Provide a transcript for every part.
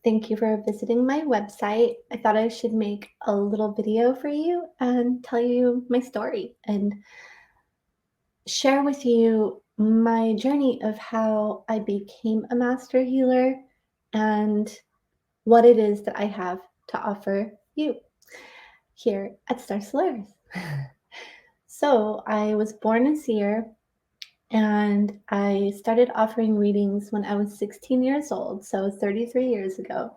Thank you for visiting my website. I thought I should make a little video for you and tell you my story and share with you my journey of how I became a master healer and what it is that I have to offer you here at Solaris. So, I was born a seer and I started offering readings when I was 16 years old, so 33 years ago.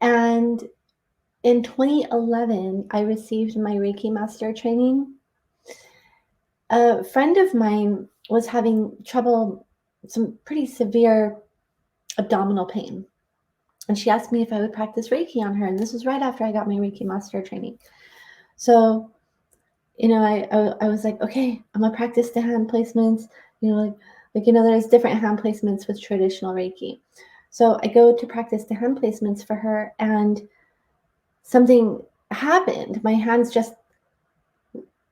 And in 2011, I received my Reiki Master training. A friend of mine was having trouble, some pretty severe abdominal pain. And she asked me if I would practice Reiki on her. And this was right after I got my Reiki Master training. So, I was like, okay, I'm going to practice the hand placements. There's different hand placements with traditional Reiki. So I go to practice the hand placements for her, and something happened. My hands just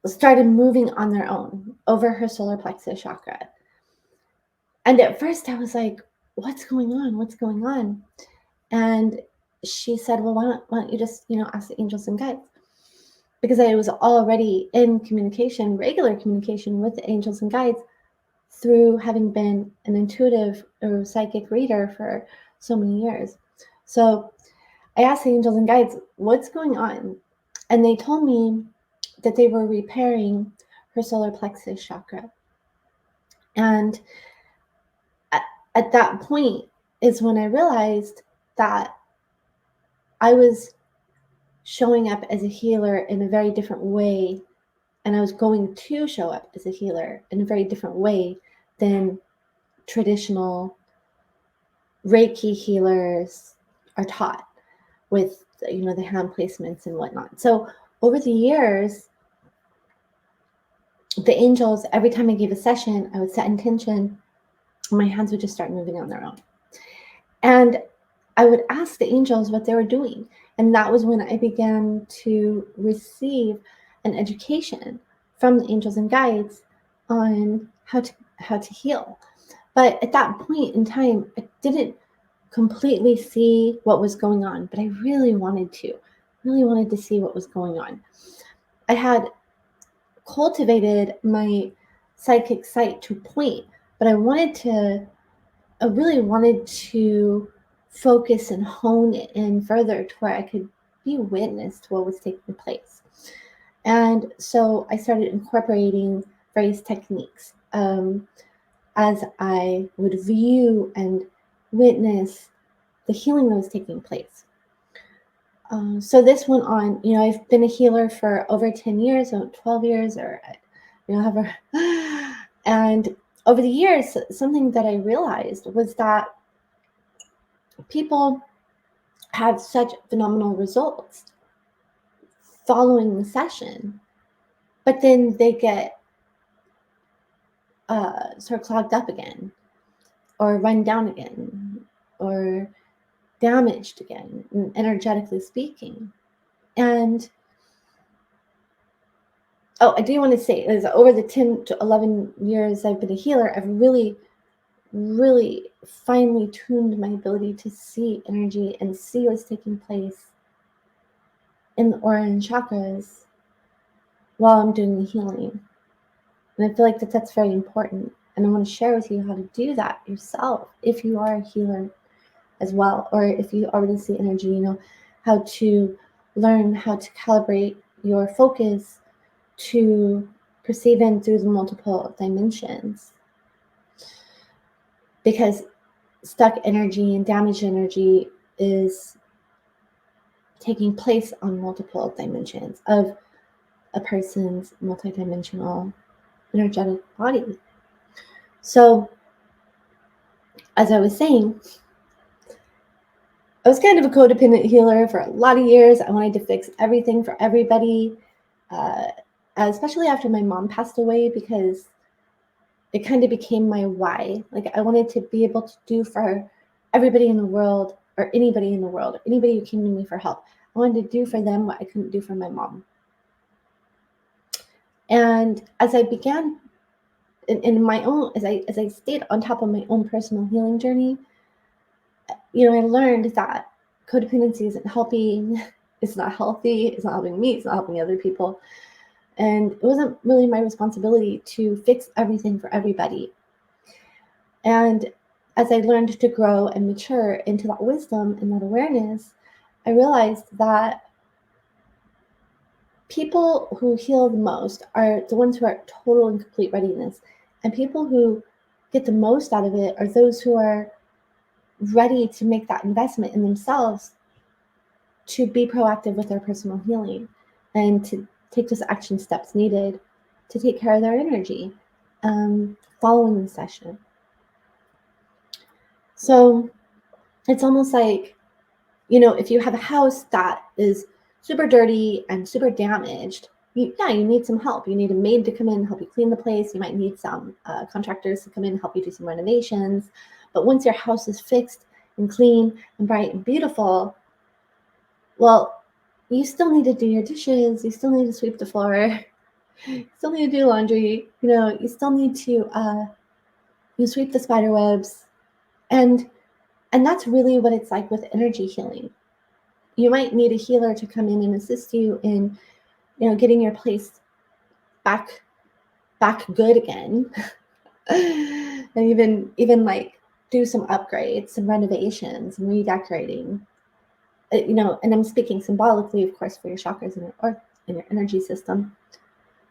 started moving on their own over her solar plexus chakra. And at first I was like, what's going on? What's going on? And she said, well, why don't you just, ask the angels and guides? Because I was already in communication, regular communication with the angels and guides through having been an intuitive or psychic reader for so many years. So I asked the angels and guides, what's going on? And they told me that they were repairing her solar plexus chakra. And at that point is when I realized that I was showing up as a healer in a very different way. And I was going to show up as a healer in a very different way than traditional Reiki healers are taught with, the hand placements and whatnot. So over the years, the angels, every time I gave a session, I would set intention, my hands would just start moving on their own. And I would ask the angels what they were doing. And that was when I began to receive an education from the angels and guides on how to heal. But at that point in time, I didn't completely see what was going on, but I really wanted to see what was going on. I had cultivated my psychic sight to a point, but I really wanted to focus and hone it in further to where I could be witness to what was taking place. And so I started incorporating various techniques as I would view and witness the healing that was taking place. So this went on, I've been a healer for over 10 years, or 12 years, or, however. And over the years, something that I realized was that people have such phenomenal results following the session, but then they get sort of clogged up again, or run down again, or damaged again, energetically speaking. And I do want to say is over the 10 to 11 years I've been a healer, I've really, really finely tuned my ability to see energy and see what's taking place in the aura and chakras while I'm doing the healing. And I feel like that's very important. And I want to share with you how to do that yourself if you are a healer as well, or if you already see energy, how to learn how to calibrate your focus to perceive in through the multiple dimensions. Because stuck energy and damaged energy is taking place on multiple dimensions of a person's multidimensional energetic body. So, as I was saying, I was kind of a codependent healer for a lot of years. I wanted to fix everything for everybody, especially after my mom passed away, because it kind of became my why. Like, I wanted to be able to do for everybody in the world, or anybody in the world, or anybody who came to me for help. I wanted to do for them what I couldn't do for my mom. And as I began in my own, as I stayed on top of my own personal healing journey, I learned that codependency isn't helping. It's not healthy. It's not helping me. It's not helping other people. And it wasn't really my responsibility to fix everything for everybody. And as I learned to grow and mature into that wisdom and that awareness, I realized that people who heal the most are the ones who are at total and complete readiness. And people who get the most out of it are those who are ready to make that investment in themselves to be proactive with their personal healing and to take those action steps needed to take care of their energy following the session. So it's almost like, if you have a house that is super dirty and super damaged, you need some help. You need a maid to come in and help you clean the place. You might need some contractors to come in and help you do some renovations. But once your house is fixed and clean and bright and beautiful, well, you still need to do your dishes. You still need to sweep the floor. You still need to do laundry. You still need to you sweep the spider webs. And that's really what it's like with energy healing. You might need a healer to come in and assist you in, getting your place back good again. And even like do some upgrades, some renovations, and redecorating. And I'm speaking symbolically, of course, for your chakras or in your energy system.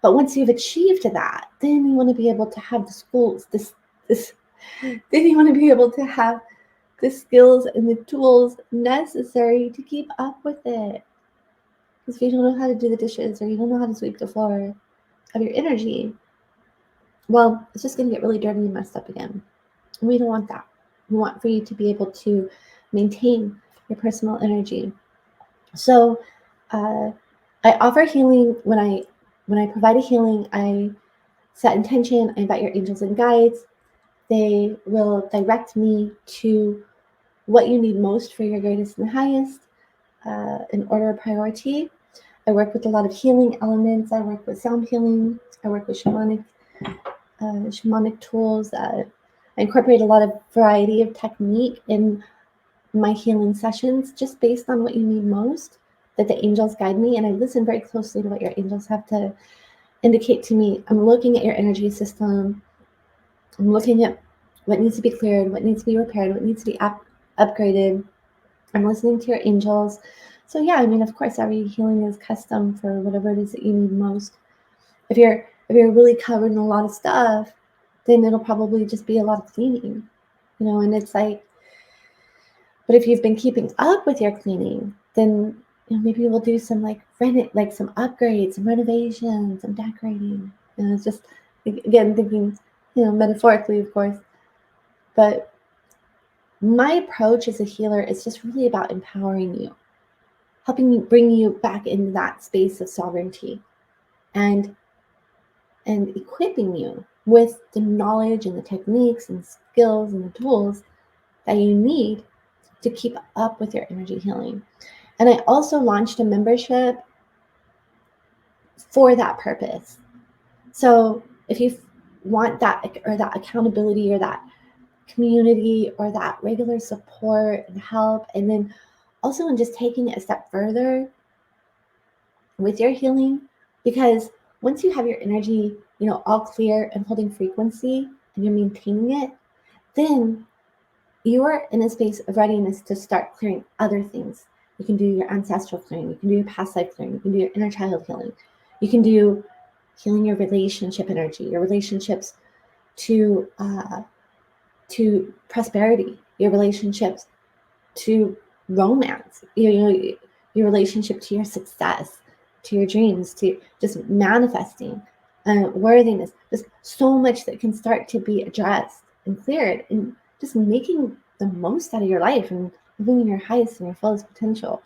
But once you've achieved that, then you want to be able to have the skills, then you want to be able to have the skills and the tools necessary to keep up with it. Because if you don't know how to do the dishes or you don't know how to sweep the floor of your energy, well, it's just going to get really dirty and messed up again. And we don't want that. We want for you to be able to maintain your personal energy. So I offer healing when I provide a healing. I set intention. I invite your angels and guides. They will direct me to what you need most for your greatest and highest in order of priority. I work with a lot of healing elements. I work with sound healing. I work with shamanic tools. I incorporate a lot of variety of technique in my healing sessions, just based on what you need most, that the angels guide me. And I listen very closely to what your angels have to indicate to me. I'm looking at your energy system. I'm looking at what needs to be cleared, what needs to be repaired, what needs to be upgraded. I'm listening to your angels. So yeah, of course, every healing is custom for whatever it is that you need most. If you're really covered in a lot of stuff, then it'll probably just be a lot of cleaning, and it's like, but if you've been keeping up with your cleaning, then maybe we'll do some some upgrades, some renovations, some decorating. It's just, again, thinking, metaphorically, of course. But my approach as a healer is just really about empowering you, helping you bring you back into that space of sovereignty, and equipping you with the knowledge and the techniques and skills and the tools that you need to keep up with your energy healing. And I also launched a membership for that purpose. So if you want that, or that accountability, or that community, or that regular support and help, and then also in just taking it a step further with your healing, because once you have your energy, all clear and holding frequency, and you're maintaining it, then you are in a space of readiness to start clearing other things. You can do your ancestral clearing. You can do your past life clearing. You can do your inner child healing. You can do healing your relationship energy, your relationships to prosperity, your relationships to romance, your relationship to your success, to your dreams, to just manifesting worthiness. There's so much that can start to be addressed and cleared, and just making the most out of your life and living in your highest and your fullest potential.